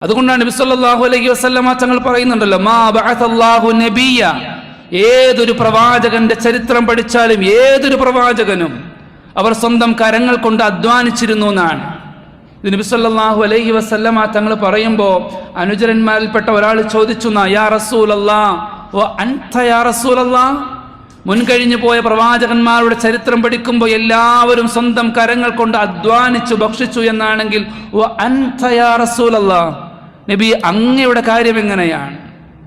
അതുകൊണ്ടാണ് നബി സല്ലല്ലാഹു അലൈഹി വസല്ലമ തങ്ങൾ പറയുന്നുണ്ടല്ലോ, മാ ബഅസല്ലാഹു നബിയ, ഏതൊരു പ്രവാചകന്റെ ചരിത്രം പഠിച്ചാലും ഏതൊരു പ്രവാചകനും അവർ സ്വന്തം കരങ്ങൾ കൊണ്ട് അധ്വാനിച്ചിരുന്നു എന്നാണ്. ഇത് നബി സല്ലല്ലാഹു അലൈഹി വസല്ലമ തങ്ങൾ പറയുമ്പോൾ അനുചരന്മാരിൽപ്പെട്ട ഒരാൾ ചോദിച്ചു, യാ റസൂലല്ലാഹ് വ അൻത യാ റസൂലല്ലാഹ്, മുൻകഴിഞ്ഞു പോയ പ്രവാചകന്മാരുടെ ചരിത്രം പഠിക്കുമ്പോൾ എല്ലാവരും സ്വന്തം കരങ്ങൾ കൊണ്ട് അധ്വാനിച്ചു ഭക്ഷിച്ചു എന്നാണെങ്കിൽ വ അൻത യാ റസൂലല്ലാഹ്, നബി അങ്ങയുടെ കാര്യം എങ്ങനെയാണ്?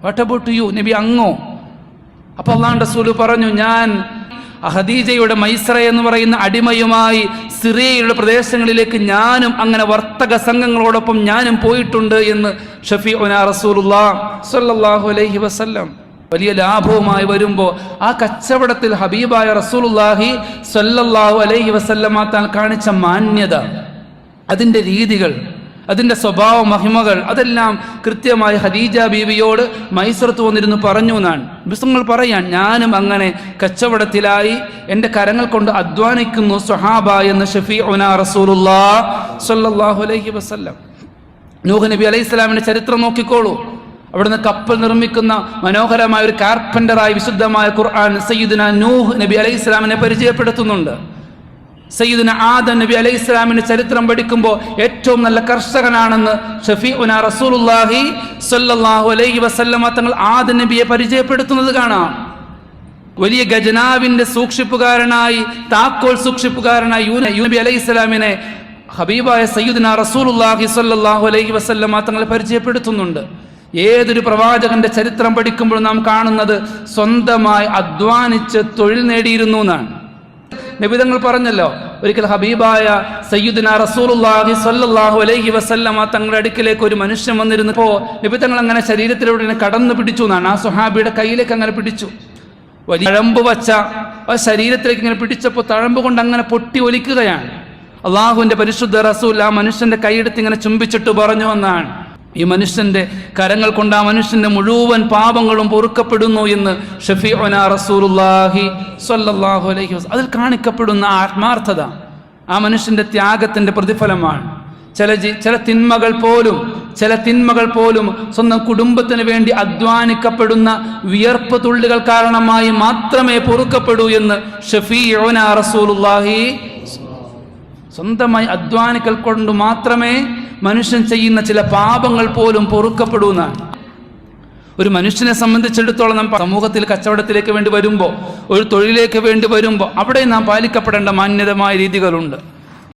വാട്ട് അബൌട്ട് യു, നബി അങ്ങോ? അപ്പൊ അല്ലാഹുവിന്റെ റസൂൽ പറഞ്ഞു, ഞാൻ ഖദീജയുടെ മൈസ്ര എന്ന് പറയുന്ന അടിമയുമായി സിറിയയുടെ പ്രദേശങ്ങളിലേക്ക് ഞാനും അങ്ങനെ വർത്തക സംഘങ്ങളോടൊപ്പം ഞാനും പോയിട്ടുണ്ട് എന്ന് ഷഫീഉനാ റസൂലുള്ളാഹി സ്വല്ലല്ലാഹു അലൈഹി വസല്ലം. വലിയ ലാഭവുമായി വരുമ്പോൾ ആ കച്ചവടത്തിൽ ഹബീബായ റസൂലുള്ളാഹി സ്വല്ലല്ലാഹു അലൈഹി വസല്ലമ താൻ കാണിച്ച മാന്യത, അതിൻ്റെ രീതികൾ, അതിൻ്റെ സ്വഭാവ മഹിമകൾ, അതെല്ലാം കൃത്യമായി ഖദീജ ബീവിയോട് മൈസറത്ത് വന്നിരുന്നു പറഞ്ഞു എന്നാണ്. പുസ്തകങ്ങൾ പറയാൻ, ഞാനും അങ്ങനെ കച്ചവടത്തിലായി എൻ്റെ കരങ്ങൾ കൊണ്ട് അധ്വാനിക്കുന്നു സ്വഹാബ എന്ന് ഷഫീഉനാ റസൂലുള്ളാഹി സ്വല്ലല്ലാഹു അലൈഹി വസല്ലം. നൂഹ് നബി അലൈഹി സ്വലാമിൻ്റെ ചരിത്രം നോക്കിക്കോളൂ. അവിടുന്ന് കപ്പൽ നിർമ്മിക്കുന്ന മനോഹരമായ ഒരു കാർപ്പൻ്ററായി വിശുദ്ധമായ ഖുർആൻ സയ്യിദുനാ നൂഹ് നബി അലൈഹി സ്വലാമിനെ പരിചയപ്പെടുത്തുന്നുണ്ട്. സയ്യിദുന ആദം നബി അലൈഹി സ്വലാമിന്റെ ചരിത്രം പഠിക്കുമ്പോൾ ഏറ്റവും നല്ല കർഷകനാണെന്ന് ഷഫീഉനാ റസൂലുള്ളാഹി സ്വല്ലല്ലാഹു അലൈഹി വസല്ലമ തങ്ങൾ ആദം നബിയെ പരിചയപ്പെടുത്തുന്നത് കാണാം. വലിയ ഖജനാവിന്റെ സൂക്ഷിപ്പുകാരനായി, താക്കോൽ സൂക്ഷിപ്പുകാരനായി യൂനുസ് നബി അലൈഹി സ്വലാമിനെ ഹബീബായ സയ്യിദുനാ റസൂലുള്ളാഹി സ്വല്ലല്ലാഹു അലൈഹി വസല്ലമ തങ്ങൾ പരിചയപ്പെടുത്തുന്നുണ്ട്. ഏതൊരു പ്രവാചകന്റെ ചരിത്രം പഠിക്കുമ്പോൾ നാം കാണുന്നത് സ്വന്തമായി അധ്വാനിച്ച് തൊഴിൽ നേടിയിരുന്നു എന്നാണ്. നബിതങ്ങൾ പറഞ്ഞല്ലോ, ഒരിക്കൽ ഹബീബായ സയ്യിദുനാ റസൂലുള്ളാഹി സ്വല്ലല്ലാഹു അലൈഹി വസല്ലമ തങ്ങളുടെ അടുക്കിലേക്ക് ഒരു മനുഷ്യൻ വന്നിരുന്നപ്പോൾ നബിതങ്ങൾ അങ്ങനെ ശരീരത്തിലൂടെ കടന്നു പിടിച്ചു എന്നാണ്. ആ സ്വഹാബിയുടെ കയ്യിലേക്ക് അങ്ങനെ പിടിച്ചു. വലിയ തഴമ്പ് വച്ച ആ ശരീരത്തിലേക്ക് ഇങ്ങനെ പിടിച്ചപ്പോൾ തഴമ്പ് കൊണ്ട് അങ്ങനെ പൊട്ടി ഒലിക്കുകയാണ്. അള്ളാഹുവിന്റെ പരിശുദ്ധ റസൂൽ ആ മനുഷ്യന്റെ കൈയെടുത്ത് ഇങ്ങനെ ചുംബിച്ചിട്ട് പറഞ്ഞു എന്നാണ്, ഈ മനുഷ്യന്റെ കരങ്ങൾ കൊണ്ട് ആ മനുഷ്യന്റെ മുഴുവൻ പാപങ്ങളും പൊറുക്കപ്പെടുന്നു എന്ന് ഷഫീഉനാ റസൂലുള്ളാഹി സ്വല്ലല്ലാഹു അലൈഹി വസല്ലം. അതിൽ കാണിക്കപ്പെടുന്ന ആത്മാർത്ഥത ആ മനുഷ്യന്റെ ത്യാഗത്തിന്റെ പ്രതിഫലമാണ്. ചില തിന്മകൾ പോലും സ്വന്തം കുടുംബത്തിന് വേണ്ടി അധ്വാനിക്കപ്പെടുന്ന വിയർപ്പ് തുള്ളികൾ കാരണമായി മാത്രമേ പൊറുക്കപ്പെടൂ എന്ന് ഷഫീഉനാ റസൂലുള്ളാഹി. സ്വന്തമായി അധ്വാനിക്കൽ കൊണ്ട് മാത്രമേ മനുഷ്യൻ ചെയ്യുന്ന ചില പാപങ്ങൾ പോലും പൊറുക്കപ്പെടൂ എന്നാണ്. ഒരു മനുഷ്യനെ സംബന്ധിച്ചിടത്തോളം നാം സമൂഹത്തിൽ കച്ചവടത്തിലേക്ക് വേണ്ടി വരുമ്പോൾ, ഒരു തൊഴിലേക്ക് വേണ്ടി വരുമ്പോൾ അവിടെ നാം പാലിക്കപ്പെടേണ്ട മാന്യതമായ രീതികളുണ്ട്.